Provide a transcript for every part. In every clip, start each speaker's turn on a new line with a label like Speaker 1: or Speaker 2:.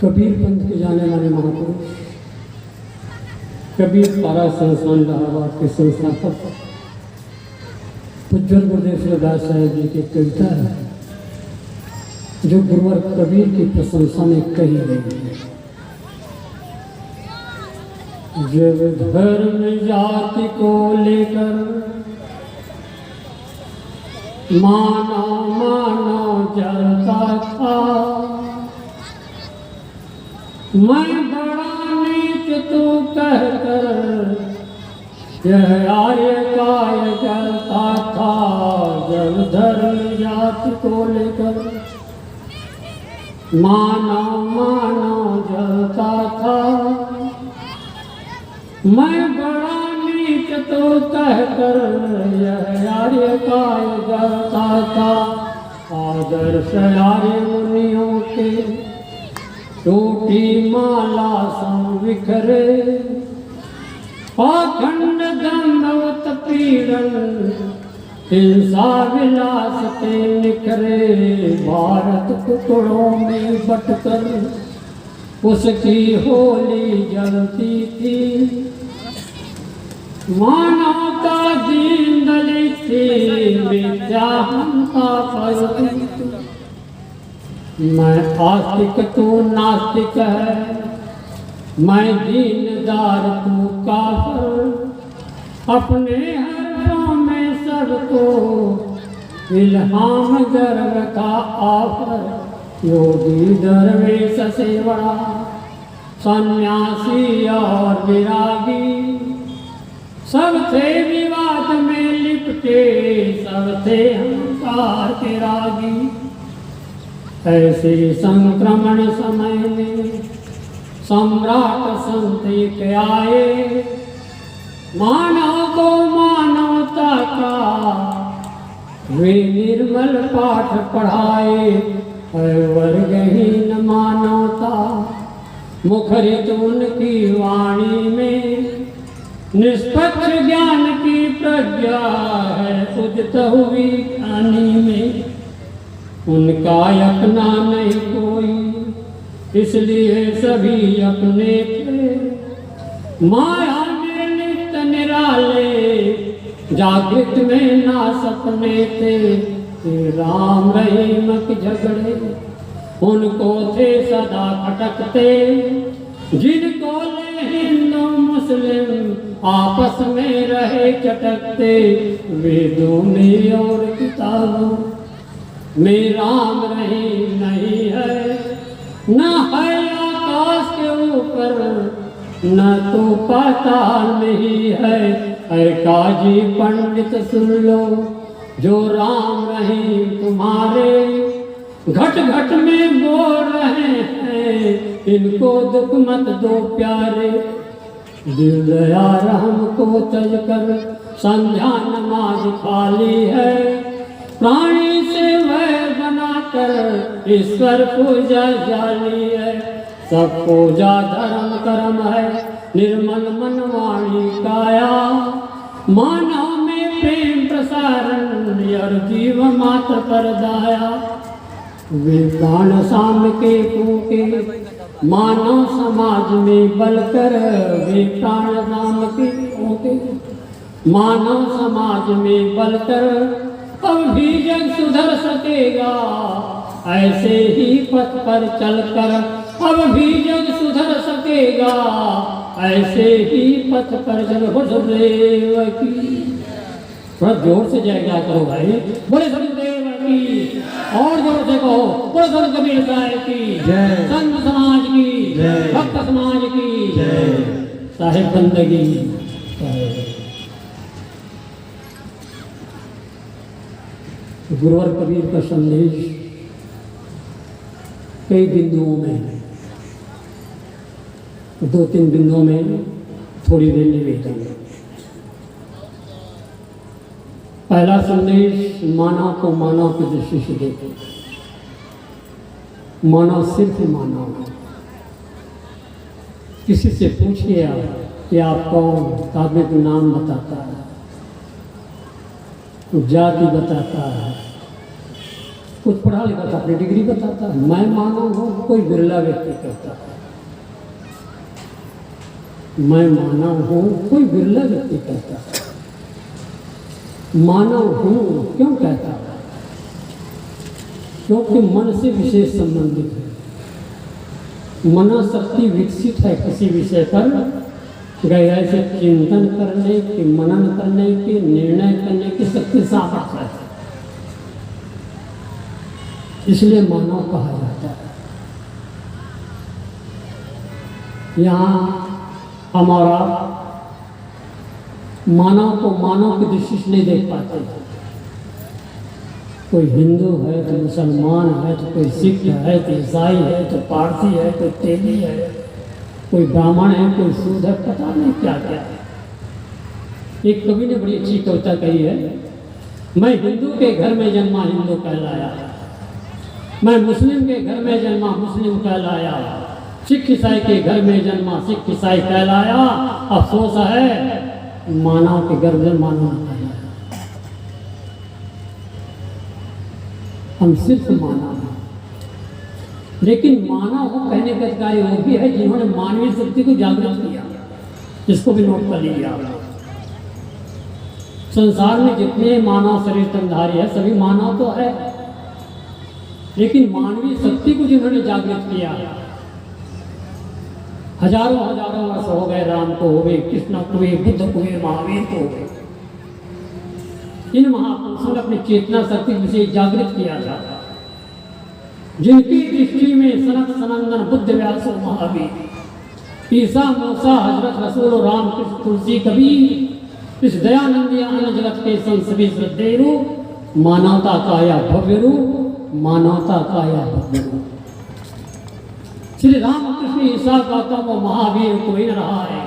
Speaker 1: कबीर पंथ के जाने वाले महापुरुष कबीर पारा संस्थान इलाहाबाद के संस्थापक उज्ज्वल गुरुदेव सूरदास साहब जी की कविता है जो गुरुवर कबीर की प्रशंसा में कही गई है। जब धर्म जाति को लेकर माना जलता था, मैं बड़ा नीच तू कहकर यह आर्य काय जलता था। जब धर्म जाति को लेकर माना जलता था, मैं बड़ा नीच तो कहकर यह आर्य काय जलता था। आदर्श आर्य मुनियों के टूटी माला सम विखरे, पाखंड दंडवत पीड़न हिंसा विलास के निखरे। भारत टुकड़ों में बटकर उसकी होली जलती थी, मानवता दीन दलित थी, मिथ्या हमका फलती थी। मैं आस्तिक तू नास्तिक है, मैं दीनदार तू काफर, अपने हरों में सबको इल्हाम गर्व का आफर। योगी दरवेश से बड़ा सन्यासी और विरागी, सब थे विवाद में लिपटे, सब थे अहंकार के रागी। ऐसे संक्रमण समय में सम्राट संत एक आए, मानव को मानवता का वे निर्मल पाठ पढ़ाए। वर्गहीन मानवता मुखरित उनकी वाणी में, निष्पक्ष ज्ञान की प्रज्ञा है उदित हुई ज्ञानी में। उनका अपना नहीं कोई, इसलिए सभी अपने थे, माया में नित्य निराले, जागृत में ना सपने थे। राम रहीम के झगड़े उनको थे सदा खटकते, जिनको ले हिंदू मुस्लिम आपस में रहे चटकते। वेदों में और किताबों में राम रहीम नहीं है, न है आकाश के ऊपर न तो पाताल में ही है। ऐ काजी पंडित सुन लो, जो राम रहीम तुम्हारे घट घट में बोल रहे हैं, इनको दुख मत दो प्यारे। दिल दया रहम को तज कर संध्या नमाज खाली है, प्राणी से वैर बनाकर ईश्वर पूजा जाली है। सब पूजा धर्म कर्म है, निर्मल मन वाणी काया, मानव में प्रेम प्रसारण और जीव मात्र पर दाया। वे प्राण शाम के फूके मानव समाज में बलकर, वे प्राण शाम के फूके मानव समाज में बलकर। अब भी जग सुधर सकेगा ऐसे ही पथ पर चलकर, अब भी जग सुधर सकेगा ऐसे ही पथ पर चल। गुरुदेव की थोड़ा जोर से जयकार करो भाई, बोले गुरुदेव की, और जोर से कहो बोले संत कबीर साहब की जय, संत समाज की जय, भक्त समाज की जय, साहिब बंदगी। गुरुवर कबीर का संदेश कई बिंदुओं में है, 2-3 बिंदुओं में थोड़ी देर निवेदन। पहला संदेश मानव को मानव की दृष्टि से देखो। मानव सिर्फ मानव है। किसी से पूछिए आप कि आप कौन, आदमी को नाम बताता है, जाति बताता है, कुछ पढ़ा लिखा था, अपनी डिग्री बताता है। मैं मानव हूँ कोई बिरला व्यक्ति कहता है, मैं मानव हूँ कोई बिरला व्यक्ति कहता है। मानव हूँ क्यों कहता है? क्योंकि मन से विशेष संबंधित है, मनोशक्ति विकसित है किसी विषय पर गहराई से चिंतन करने की, मनन करने की, निर्णय करने की शक्ति सामर्थ्य है, इसलिए मानव कहा जाता है। यहाँ हमारा मानव को मानव की दृष्टि से नहीं देख पाते। कोई हिंदू है तो मुसलमान है, तो कोई सिख है, तो ईसाई है, तो पारसी है, कोई तेली है, कोई ब्राह्मण है, कोई सूद है, पता नहीं क्या क्या है। एक कवि ने बड़ी अच्छी कविता कही है, मैं हिंदू के घर में जन्मा हिंदू कहलाया, मैं मुस्लिम के घर में जन्मा मुस्लिम कहलाया, सिख ईसाई के घर में जन्मा सिख ईसाई कहलाया। अफसोस है मानव के घर में मानव न कहलाया। हम सिर्फ मानव हैं, लेकिन मानव हो कहने का अधिकारी वो भी है जिन्होंने मानवीय शक्ति को जागृत किया। इसको भी नोट कर लीजिए आप। संसार में जितने मानव शरीर तंधारी है सभी मानव तो है, लेकिन मानवीय शक्ति को जिन्होंने जागृत किया, हजारों हजारों वर्ष हो गए, राम को हो गए, कृष्ण को हुए, बुद्ध को हुए, महावीर को हो गए। इन महापुरुषों ने अपनी चेतना शक्ति से जागृत किया था, जिनकी दृष्टि में सनत सनंदन बुद्ध व्यासो महावीर, ईसा मूसा हजरत रसूल राम कृष्ण तुलसी कबीर, इस दयानंदी आनंद जगत के संत सभी श्रद्धेय रूप, मानवता का या भव्य रूप, मानवता का या भव्य रूप। श्री राम कृष्ण ईसा गौतम वो महावीर कोई न रहा है,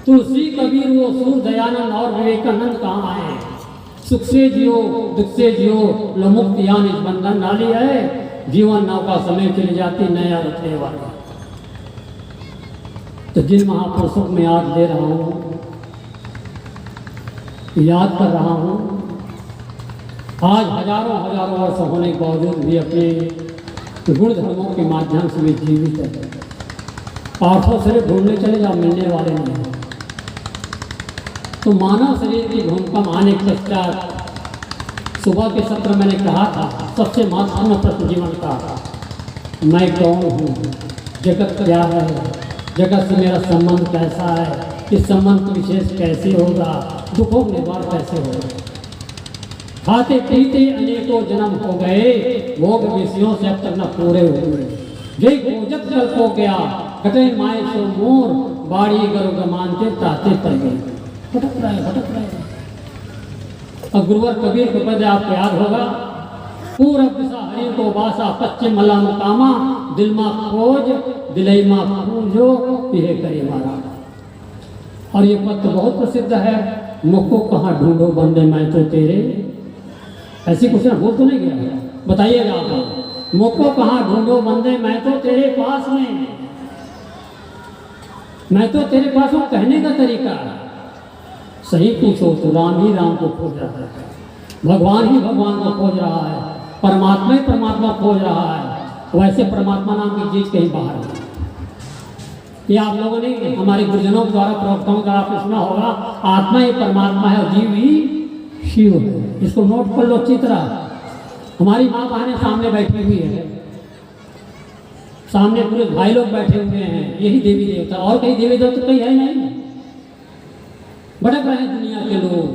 Speaker 1: तुलसी कबीर वो सूर दयानंद और विवेकानंद कहाँ है। सुख से जियो दुख से जियो लो मुक्त यान इस बंधन डाली है, जीवन नौका समय चली जाती नया रखने वाला। तो जिन महापुरुषों को मैं याद दे रहा हूँ, याद कर रहा हूँ, आज हजारों हजारों वर्ष होने के बावजूद भी अपने गुण धर्मों के माध्यम से भी जीवित है। आठों शरीर ढूंढने चले जाओ, मिलने वाले नहीं हैं। तो मानव शरीर की भूमिका आने के पश्चात सुबह के सत्र मैंने कहा था, सबसे महत्वपूर्ण प्रश्न जीवन का, मैं कौन हूँ, जगत क्या है, जगत से मेरा संबंध कैसा है, इस संबंध विशेष कैसे होगा, दुखों निर्वाह कैसे होगा। खाते पीते अनेकों जन्म हो गए, भोग विषयों से अब तक न पूरे हुए। जय खोजत कल को गया, कटे माए सो मोर, बाड़ी गरु गमानते ताते पर गए। भटक रहे। अब गुरुवर कबीर को पद आपको याद होगा, पूरब दिशा हरि को बासा, पश्चिम मला मुकामा, दिल मा खोज दिलई मा खोजो, यह करे मारा। और ये पद बहुत प्रसिद्ध है, मुखो कहाँ ढूंढो बंदे मैं तो तेरे। ऐसी कुछ ना भूल तो नहीं गया, बताइएगा आप। मुखो कहाँ ढूंढो बंदे मैं तो तेरे पास में, मैं तो तेरे पास हूँ कहने का तरीका है। सही पूछो तो राम ही राम को खोज रहा है, भगवान ही भगवान को खोज रहा है, परमात्मा ही परमात्मा खोज रहा है। वैसे परमात्मा नाम की चीज कहीं बाहर है। ये आप लोगों ने हमारे गुरुजनों द्वारा प्रवक्ताओं का आपने सुना होगा, आत्मा ही परमात्मा है और जीव ही शिव है। इसको नोट कर लो अच्छी तरह। हमारी माँ बहनें सामने बैठी हुई है, सामने पूरे भाई लोग बैठे हुए हैं, यही देवी देवता, और कहीं देवी देवता कहीं है नहीं। भटक रहे हैं दुनिया के लोग,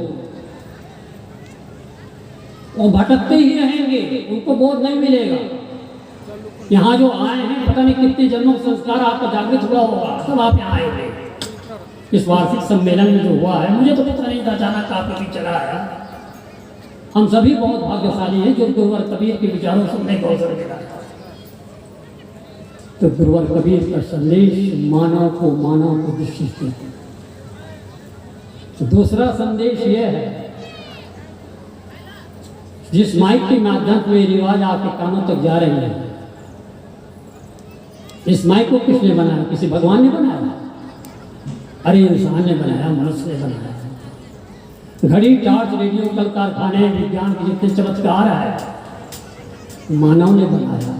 Speaker 1: वो भटकते ही रहेंगे, उनको बोध नहीं मिलेगा। यहाँ जो आए हैं पता नहीं कितने जन्मों संस्कार आपका जागृत हुआ होगा, सब आप यहाँ आए हुए। इस वार्षिक सम्मेलन में जो हुआ है, मुझे तो पता नहीं था, अचानक आपके बीच चला आया। हम सभी बहुत भाग्यशाली हैं जो गुरुवर कबीर के विचारों सुनने को अवसर मिला। तो गुरुवर कबीर का संदेश मानव को दृष्टि से। तो दूसरा संदेश यह है, जिस माइक के माध्यम से रिवाज आपके कानों तक जा रही है, इस माइक को किसने बनाया? किसी भगवान ने बनाया? अरे इंसान ने बनाया, मनुष्य ने बनाया। घड़ी, टार्च, रेडियो, कल कारखाने, विज्ञान के जितने चमत्कार है, मानव ने बनाया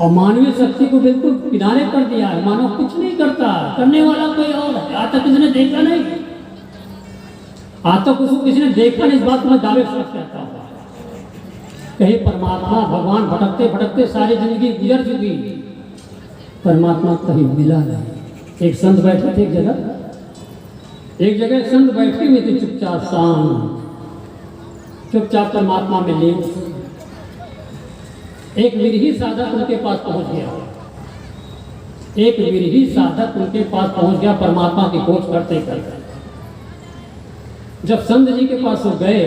Speaker 1: और मानवीय शक्ति को बिल्कुल किनारे कर दिया है। मानव कुछ नहीं करता, करने वाला कोई और है। आज तक किसी ने देखा नहीं, आज तक उसको किसी ने देखा नहीं। इस बात को मैं दावे से कहता हूँ। कहीं परमात्मा भगवान भटकते भटकते सारी जिंदगी गुजर चुकी, परमात्मा कहीं मिला नहीं। एक संत बैठे थे एक जगह संत बैठे हुए थे चुपचाप, चुपचाप परमात्मा में लीन। एक विरही साधक उनके पास पहुंच गया, एक विरही साधक उनके पास पहुंच गया परमात्मा की खोज करते करते। जब संत जी के पास वो गए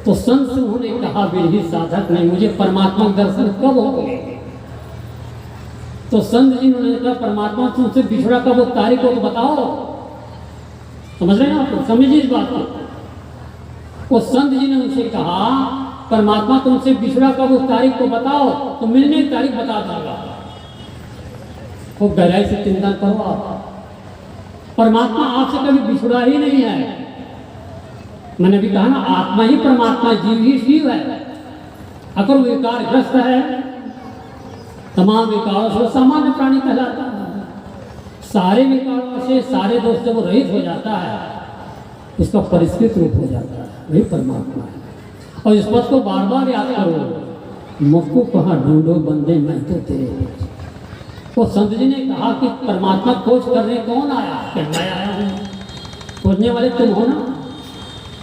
Speaker 1: तो संत से उन्होंने कहा, विरही साधक ने, मुझे परमात्मा का दर्शन कब होगा? तो संत जी ने कहा, परमात्मा तुमसे बिछड़ा कब वो तारीख को तो बताओ। समझ रहे हैं आप? समझिए इस बात को। वो संत जी ने उनसे कहा, परमात्मा तुमसे बिछड़ा कब उस तारीख को बताओ, तो मिलने की तारीख बता दूंगा। वो गहराई से चिंतन करो आप, परमात्मा आपसे कभी बिछड़ा ही नहीं है। मैंने भी कहा ना, आत्मा ही परमात्मा, जीव ही शिव है। अगर वो विकारग्रस्त है, तमाम विकारों से सामान्य प्राणी कहलाता है। सारे विकारों से, सारे दोष से वो रहित हो जाता है, उसका परिष्कृत रूप हो जाता है, वही परमात्मा है। और इस बात को बार बार याद करो, मुझको कहाँ ढूंढो बंदे, मैं तो तेरे। तो संत जी ने कहा कि परमात्मा खोज करने कौन आया? मैं आया हूँ। खोजने वाले तुम हो ना,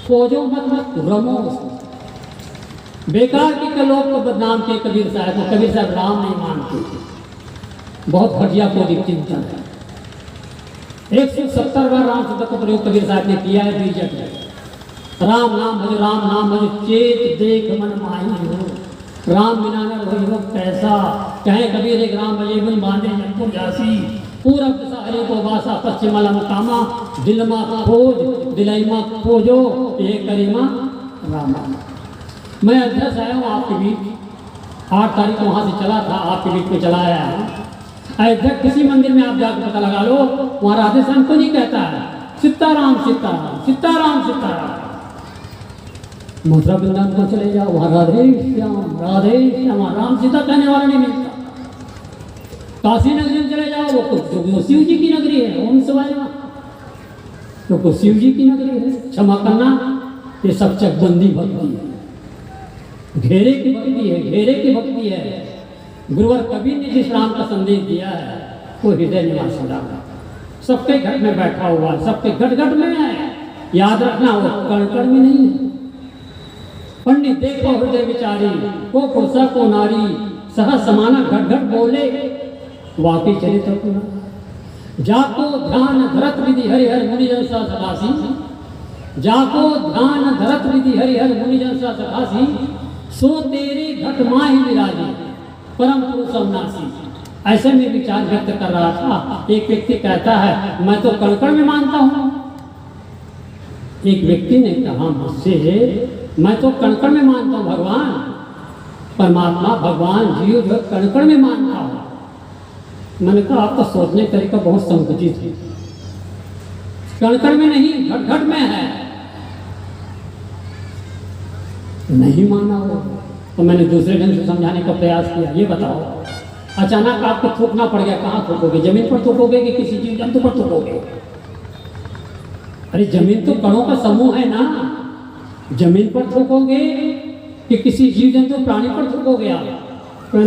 Speaker 1: खोजो मत रमो। बेकार के लोग को बदनाम किए कबीर साहब को। कबीर साहब राम नहीं मानते, बहुत घटिया कोई चिंतन है। 170 बार राम शब्द का प्रयोग कबीर साहब ने किया है बीजक में। राम नाम भज, राम नाम भज, चेत देख मन माही हो। राम बिना न रही हो कैसा, कहे कबीर एक राम भजे बिन बांधे जमपुर जासी। पूरब दिशा हरि को वासा, पश्चिम अलम कामा। दिलमा खोज दिलैमा खोजो, ये करीमा रामा। मैं अध्यक्ष आया हूँ आपके बीच, 8 तारीख को वहाँ से चला था, आपके बीच में चला आया हूँ। अयोध्या किसी मंदिर में आप जाकर पता लगा लो, वहाँ राधे श्याम को नहीं कहता है, सीताराम सीताराम सीताराम सीताराम। मथुरा वृंदावन को चले जाओ, वहाँ राधे श्याम राम सीता कहने वाला नहीं मिलता। काशी नगरी में चले जाओ, वो शिव जी की नगरी है, ओम शिवाय नमः, तो शिव जी की नगरी है। क्षमा करना, ये सब चकबंदी भक्ति है, घेरे की भक्ति है, घेरे की भक्ति है। गुरुवर कबीर ने जिस राम का संदेश दिया है वो हृदय निवासी राम है, सबके घर में बैठा हुआ है, सबके घट घट में है। याद रखना, वो कण कण में नहीं है। पंडित देखो हृदय विचारी, को पुरुषा को नारी, सहज समाना घट घट बोले, वाकई चरित्र पूरा। जाको ध्यान धरत विधि हरिहर मुनिजन सा सदासी। जाको ध्यान धरत विधि हरिहर मुनिजन सा सदासी। सो तेरे घट माही विराजी, परम पुरुष अविनाशी। ऐसे में विचार व्यक्त कर रहा था। एक व्यक्ति कहता है, मैं तो कणकण में मानता हूँ। एक व्यक्ति ने कहा मुझसे, मैं तो कणकण में मानता हूँ भगवान, परमात्मा भगवान जीव जो कणकण में मानता हूँ। मैंने कहा आपका सोचने का तरीका बहुत संकुचित है, कणकण में नहीं घट घट में है। नहीं माना हो तो मैंने दूसरे ढंग से समझाने का प्रयास किया। ये बताओ, अचानक आपको थूकना पड़ गया, कहाँ थूकोगे? जमीन पर थूकोगे कि किसी जीव जंतु पर थूकोगे? अरे जमीन तो कणों का समूह है ना, जमीन पर थूकोगे कि किसी जीव जंतु प्राणी पर थूकोगे? आप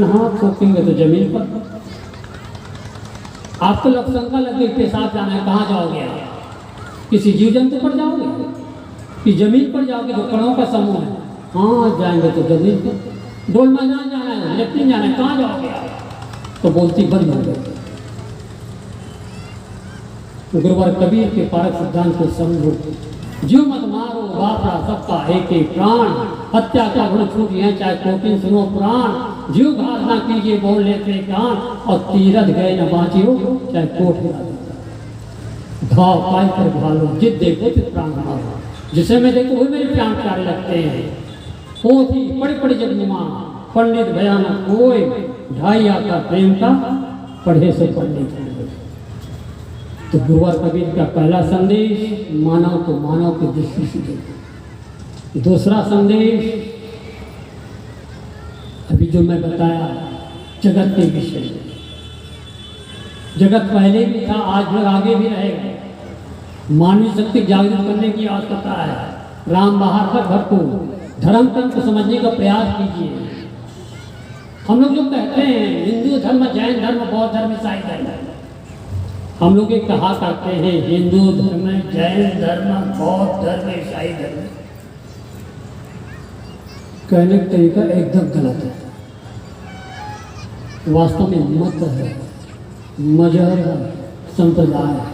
Speaker 1: हाँ थूकेंगे तो जमीन पर। आपको शंका लग गई, पेशाब जाना है, कहाँ जाओगे आप? किसी जीव जंतु पर जाओगे कि जमीन पर जाओगे जो कणों का समूह है? हाँ जाएंगे तो जमीन पर। डोल मैदान जाना है, लेफ्टिन जाना है, कहाँ जाओगे आप? तो बोलती बंद हो गई। गुरुवर कबीर के पारक सिद्धांत को समझो। जीव मत मारो बापरा सबका एक एक प्राण, हत्या का गुण छूट है चाहे कोटिन सुनो पुराण। जीव घात ना कीजिए बोल लेते कान, और तीरथ गए न बाँचियो चाहे कोट घाव पाई कर भालो। जित देखो तित प्राण मारो, जिसे मैं देखो वही मेरे प्राण प्यारे लगते हैं। पोथी पड़ी पड़ी जगनुमा, पंडित भयानक कोई, ढाई आका प्रेम का पढ़े से पढ़ने चाहिए। तो गुरुवर कबीर का पहला संदेश, मानव को मानव की दृष्टि से देखो। दूसरा संदेश अभी जो मैं बताया जगत के विषय में। जगत पहले भी था, आज भी आगे भी रहेगा। मानवीय शक्ति जागृत करने की आवश्यकता है। राम बाहर पर भरपूर धर्म तंत्र को समझने का प्रयास कीजिए। हम लोग जो कहते हैं हिंदू धर्म, जैन धर्म, बौद्ध धर्म, ईसाई धर्म, हम लोग ये कहा करते हैं हिंदू धर्म, जैन धर्म, बौद्ध धर्म, ईसाई धर्म। कहने का तरीका एकदम गलत है। वास्तव में मत है, मजहब है, संप्रदाय है।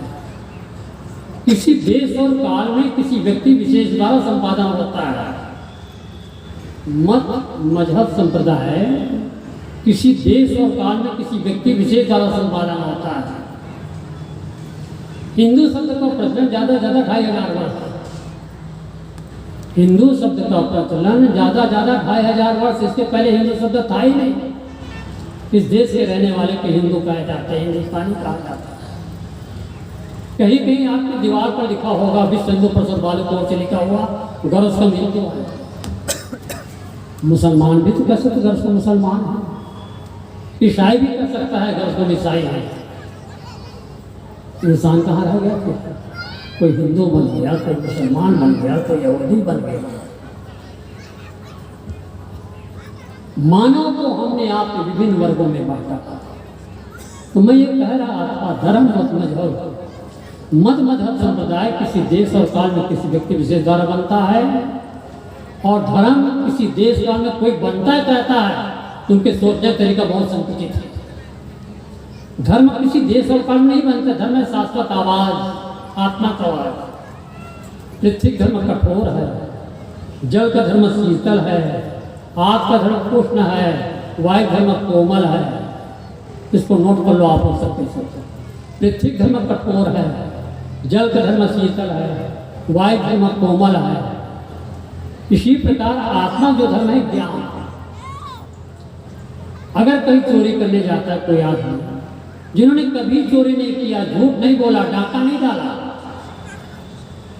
Speaker 1: किसी देश और काल में किसी व्यक्ति विशेष द्वारा संपादन होता है। मत, मजहब, संप्रदाय किसी देश और काल में किसी व्यक्ति विशेष द्वारा संपादन होता है। हिंदू शब्द का प्रचलन ज्यादा 2500 वर्ष। हिंदू शब्द का प्रचलन ज्यादा 2500 वर्ष। इसके पहले हिंदू शब्द था ही नहीं। इस देश के रहने वाले के हिंदू कहे जाते हैं, हिंदुस्तानी कहा जाता है। कहीं कहीं आपकी दीवार पर लिखा होगा विश्व हिंदू परिषद वाले की ओर से लिखा हुआ गर्ज का हिंदू है। मुसलमान भी तो कह सकते गर्ज को मुसलमान है। ईसाई भी कह सकता है गर्ज को ईसाई है। इंसान कहाँ रह गया? कोई हिंदू बन गया, कोई मुसलमान बन गया, कोई यहूदी बन गया। मानव को हमने आपके विभिन्न वर्गों में बांटा। तो मैं ये कह रहा था धर्म मत मजहब, मत मजहब संप्रदाय किसी देश और काल में किसी व्यक्ति विशेष द्वारा बनता है, और धर्म किसी देश काल में कोई बनता है कहता है तो उनके सोचने का तरीका बहुत संकुचित है। धर्म किसी देश और काल में नहीं बनता। धर्म है शाश्वत आवाज, आत्मा का आवाज। पृथ्वी धर्म कठोर है, जल का धर्म शीतल है, आग का धर्म उष्ण है, वायु धर्म कोमल है। इसको नोट कर लो आप लोग सबके। पृथ्वी धर्म कठोर है, जल का धर्म शीतल है, वायु धर्म कोमल है। इसी प्रकार आत्मा जो धर्म है ज्ञान। अगर कहीं चोरी करने जाता है कोई आदमी, जिन्होंने कभी चोरी नहीं किया, झूठ नहीं बोला, डाका नहीं डाला,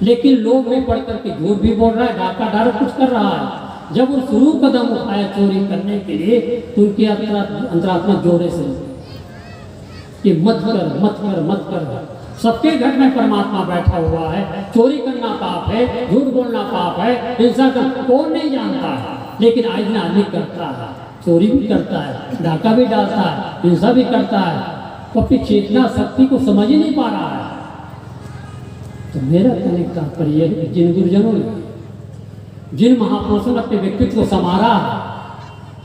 Speaker 1: लेकिन लोग में पढ़ करके झूठ भी बोल रहा है, डाका डाल कुछ कर रहा है, जब वो शुरू कदम उठाया चोरी करने के लिए तो उनकी अंतरात्मा जोरे से कि मत कर, मत कर, मत कर। सबके घर में परमात्मा बैठा हुआ है। चोरी करना पाप है, झूठ बोलना पाप है, हिंसा का कौन नहीं जानता है, लेकिन आज ना आदमी करता है। चोरी भी करता है, डाका भी डालता है, हिंसा भी करता है, तो अपनी चेतना शक्ति को समझ ही नहीं पा रहा है। तो मेरा कहने का तात्पर्य है जिन गुरुजनों ने, जिन महापुरुषों ने अपने व्यक्तित्व को संवारा,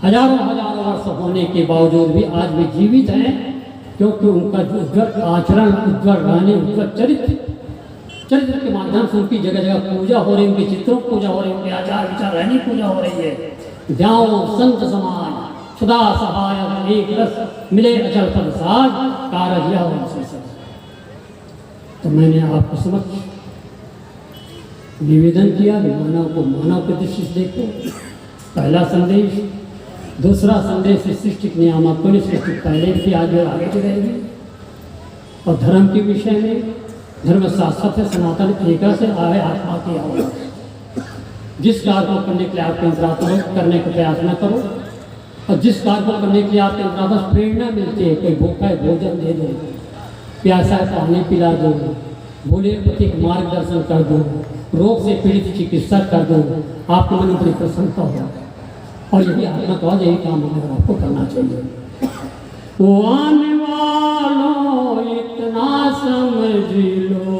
Speaker 1: हजारों हजारों वर्ष होने के बावजूद भी आज भी जीवित हैं, क्योंकि उनका जो उज्ज्वल आचरण, उज्ज्वल रहने, उज्ज्वल चरित्र के माध्यम से उनकी जगह जगह पूजा हो रही, उनके चित्रों की पूजा हो रही, उनके आचार विचार रहने की पूजा हो रही है। ध्याओ संत समान सदा सहाय एक रस मिले अचल पद साज कारजिया। तो मैंने आपको समक्ष निवेदन किया कि मानव को मानव की दृष्टि से देखो, पहला संदेश। दूसरा संदेश सृष्टि के नियामक को, सृष्टि पहले भी आगे भी रहेगी। और धर्म के विषय में धर्म शाश्वत है, सनातन एक से आए आत्मा की आवाज। जिस कार्य को करने के लिए आपके अंतरात्मा करने का प्रयास न करो, और जिस कार्य को करने के लिए आपके अंतरात्मा प्रेरणा मिलती है, कोई भूखा है भोजन दे दो, प्यासा है पानी पिला दो, भोले पति का मार्गदर्शन कर दो, रोग से पीड़ित चिकित्सा कर दो, आपके मन में बड़ी प्रसन्नता हो। और यही आत्मा का यही काम आपको करना चाहिए। वो आने वालों इतना समझ लो,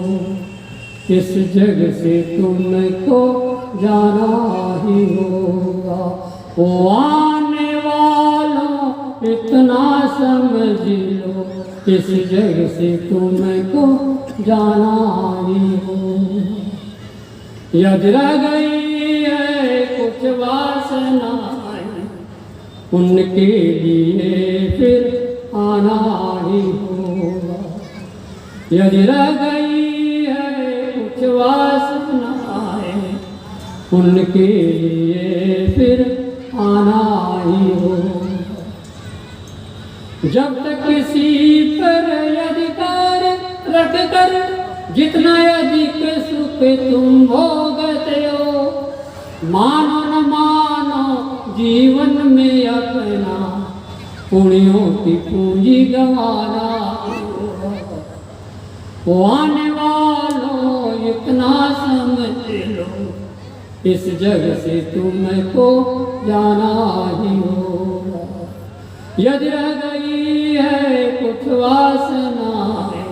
Speaker 1: इस जग से तुमको जाना ही होगा। वो आने वालों इतना समझ लो, इस जग से तुमको जाना ही होगा। यदि रह गई है कुछ वासनाएं, उनके लिए फिर आना ही होगा। यदि रह गई है कुछ वासनाएं, उनके लिए फिर आना ही होगा। जब तक किसी पर अधिकार रख कर जितना अधिक सुख तुम भोगते हो, मानो न मानो जीवन में अपना, पुण्यों की पूंजी गंवाना। वो आने वालों इतना समझ लो, इस जग से तुमको जाना ही होगा। यदि रह गई है कुछ वासनाएं,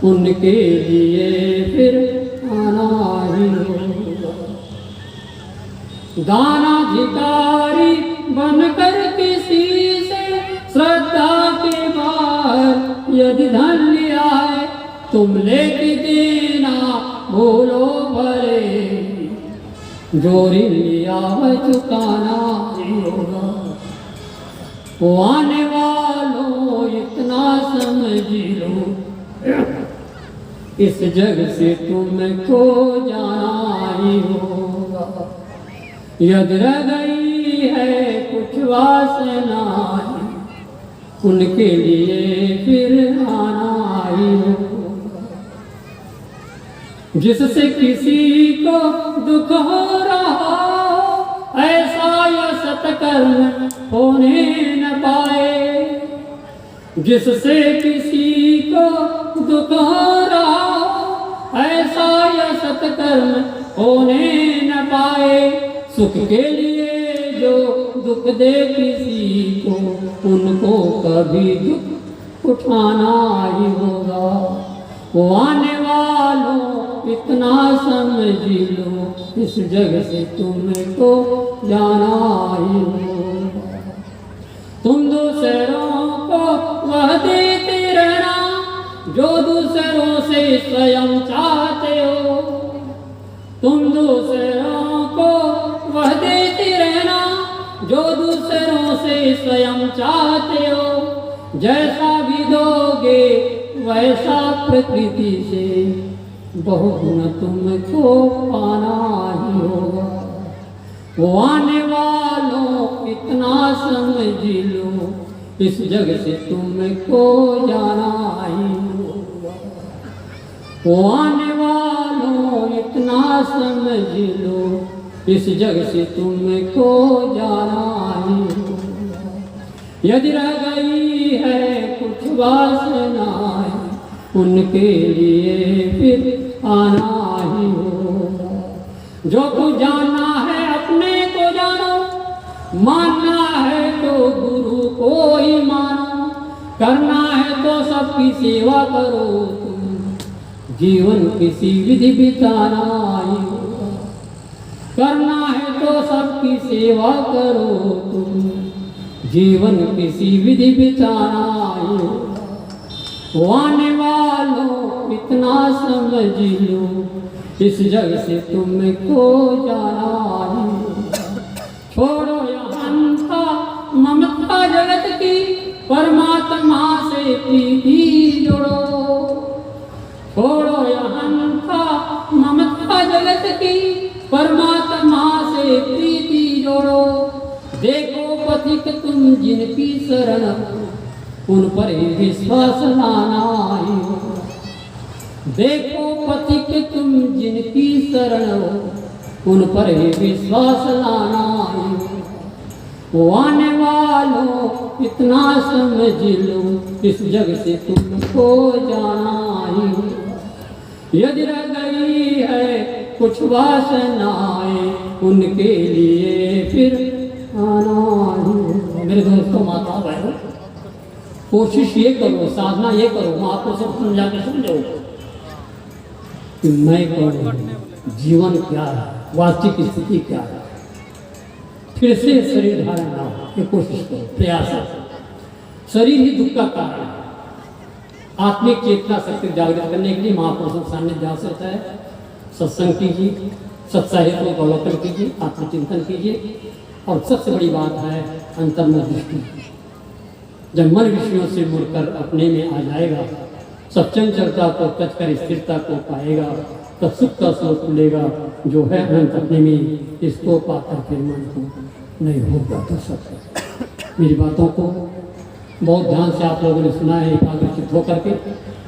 Speaker 1: उनके लिए फिर आना ही होगा। दानाधिकारी बनकर किसी से श्रद्धा के बाहर यदि धन लिया है, तुम लेके देना भूलो भले, जो ऋण लिया वह चुकाना ही होगा। वो आने वालों इतना समझ लो, इस जग से तुमको जाना ही होगा। यदि रह गई है कुछ वासनाएं, उनके लिए फिर आना ही होगा। जिससे किसी को दुख हो रहा हो, ऐसा यह सत्कर्म होने न पाए। जिससे किसी को दुख हो रहा हो, ऐसा यह सत्कर्म होने न पाए। सुख के लिए जो दुख दे किसी को, उनको कभी दुख उठाना ही होगा। वो आने वालों इतना समझ लो, इस जग से तुमको जाना ही होगा। तुम दूसरों को वह देते रहना, जो दूसरों से स्वयं चाहते हो। तुम दूसरों को वह देते रहना, जो दूसरों से स्वयं चाहते हो। जैसा भी दोगे वैसा प्रकृति से बहुगुण तुमको पाना ही होगा। वो आने वालों इतना समझ लो, इस जग से तुमको जाना ही होगा। वो आने वालों इतना समझ लो, इस जग से तुमको जाना ही होगा। यदि रह गई है कुछ वासनाएं, उनके लिए फिर आना ही होगा। जो कुछ जानना है अपने को जानो, मानना है तो गुरु को ही मानो। करना है तो सबकी सेवा करो तुम, जीवन किसी विधि बिताना ही होगा। करना है तो सबकी सेवा करो तुम, जीवन किसी विधि बिताना ही होगा। वो आने वालों इतना समझ लो, इस जग से तुमको जाना ही होगा। छोड़ो अहंता ममता जगत की, परमात्मा से प्रीति जोड़ो। छोड़ो अहंता ममता जगत की, परमात्मा से प्रीति जोड़ो। देखो पथिक तुम जिनकी शरण, उन पर ही विश्वास लाना ही होगा। देखो पथिक तुम जिनकी शरण हो, उन पर ही विश्वास लाना ही होगा। वो आने वालों इतना समझ लो, इस जग से तुमको जाना ही होगा। यदि रह गई है कुछ वासनाएं, उनके लिए फिर आना ही होगा। मेरे दोस्तों, माता बहनों, कोशिश ये करो, साधना ये करो, मैं आपको सब समझा के समझो कि मैं कौन हूँ, जीवन क्या है, वास्तविक स्थिति क्या है। फिर से शरीर धारण ना हो, ये कोशिश करो, प्रयास करो। शरीर ही दुख का कारण है। आत्मिक चेतना शक्ति जागृत करने के लिए महापुरुषों के सामने ध्यान से होता है। सत्संग कीजिए, सत्साहित्य को अवलोकन कीजिए, आत्मचिंतन कीजिए, और सबसे बड़ी बात है अंतर्मुख दृष्टि। जब मन विषयों से मुड़कर अपने में आ जाएगा, सब चंचलता को तज कर स्थिरता को पाएगा, तब सुख का स्रोत खुलेगा, जो है अनंत अपने में। इसको पाकर फिर मन को नहीं होगा तो सब। मेरी बातों को बहुत ध्यान से आप लोगों ने सुना है, एकाग्रचित होकर के।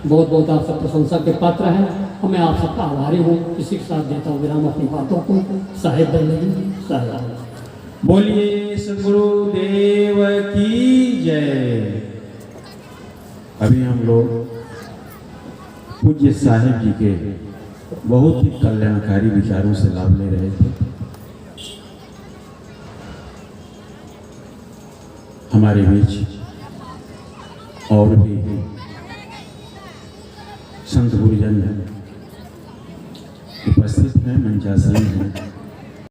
Speaker 1: बहुत बहुत आप सब प्रशंसा के पात्र हैं। और मैं आप सबका आभारी हूँ। इसी के साथ देता हूँ विराम अपनी बातों को। साहेब बंदगी साहेब।
Speaker 2: बोलिए सदगुरुदेव की जय। अभी हम लोग पूज्य साहिब जी के बहुत ही कल्याणकारी विचारों से लाभ ले रहे थे। हमारे बीच और भी संत गुरुजन उपस्थित हैं, मंचासीन हैं।